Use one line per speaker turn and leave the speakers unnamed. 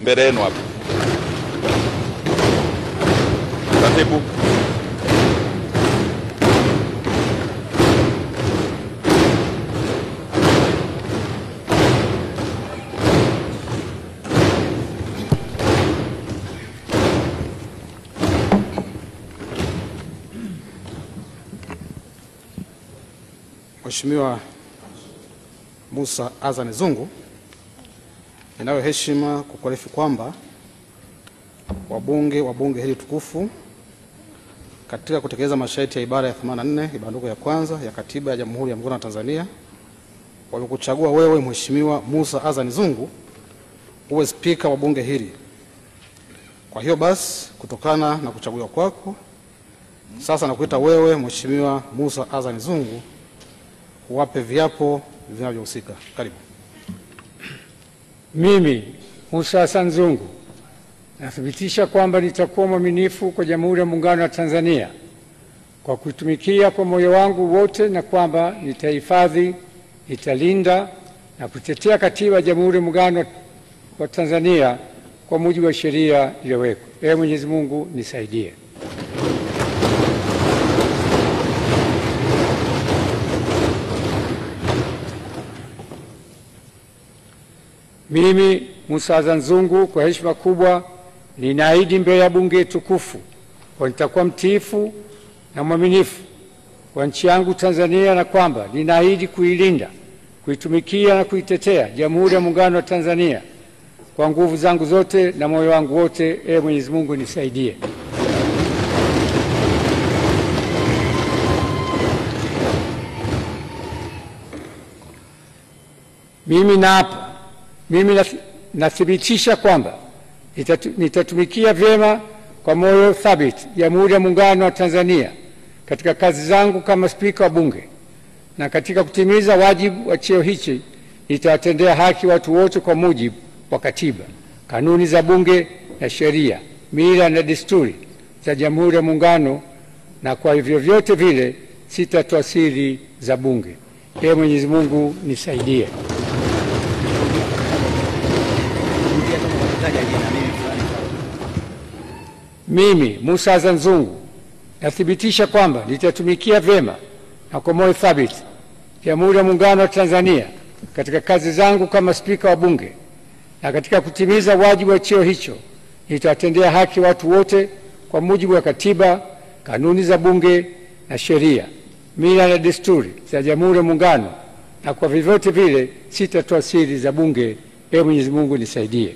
mbele yenu hapa. Katibu.
Mheshimiwa Musa Azan Zungu, ninayo heshima kukuarifu kwamba wabunge wa bunge hili tukufu katika kutekeleza masharti ya ibara ya 84 ibanduko ya kwanza ya Katiba ya Jamhuri ya Muungano wa Tanzania wamekuchagua wewe Mheshimiwa Musa Azan Zungu uwe spika wa bunge hili. Kwa hiyo basi, kutokana na kuchaguliwa kwako, sasa nakuita wewe Mheshimiwa Musa Azan Zungu uwape viapo vinavyohusika. Karibu.
Mimi Musa Azan Zungu nathibitisha kwamba nitakuwa mwaminifu kwa Jamhuri ya Muungano wa Tanzania kwa kuitumikia kwa moyo wangu wote, na kwamba nitahifadhi, nitalinda na kutetea Katiba ya Jamhuri ya Muungano wa Tanzania kwa mujibu wa sheria iliyowekwa. Ee Mwenyezi Mungu nisaidie. Mimi Musa Azan Zungu kwa heshima kubwa ninaahidi mbele ya bunge tukufu kwa nitakuwa mtiifu na mwaminifu kwa nchi yangu Tanzania, na kwamba ninaahidi kuilinda, kuitumikia na kuitetea Jamhuri ya Muungano wa Tanzania kwa nguvu zangu zote na moyo wangu wote. Ee Mwenyezi Mungu nisaidie. Mimi nathibitisha kwamba nitatumikia vyema kwa moyo thabiti Jamhuri ya Muungano wa Tanzania katika kazi zangu kama spika wa bunge, na katika kutimiza wajibu wa cheo hichi nitawatendea haki watu wote kwa mujibu wa Katiba, kanuni za bunge na sheria, mila na desturi za Jamhuri ya Muungano, na kwa hivyo vyote vile sitatoa siri za bunge. Ee Mwenyezi Mungu nisaidie. Mimi Musa Azan Zungu nathibitisha kwamba nitatumikia vyema na kwa moyo thabiti Jamhuri ya Muungano wa Tanzania katika kazi zangu kama spika wa bunge, na katika kutimiza wajibu wa cheo hicho nitawatendea haki watu wote kwa mujibu wa Katiba, kanuni za bunge na sheria, mila na desturi za Jamhuri ya Muungano, na kwa vyovyote vile sitatoa siri za bunge. Ee Mwenyezi Mungu nisaidie.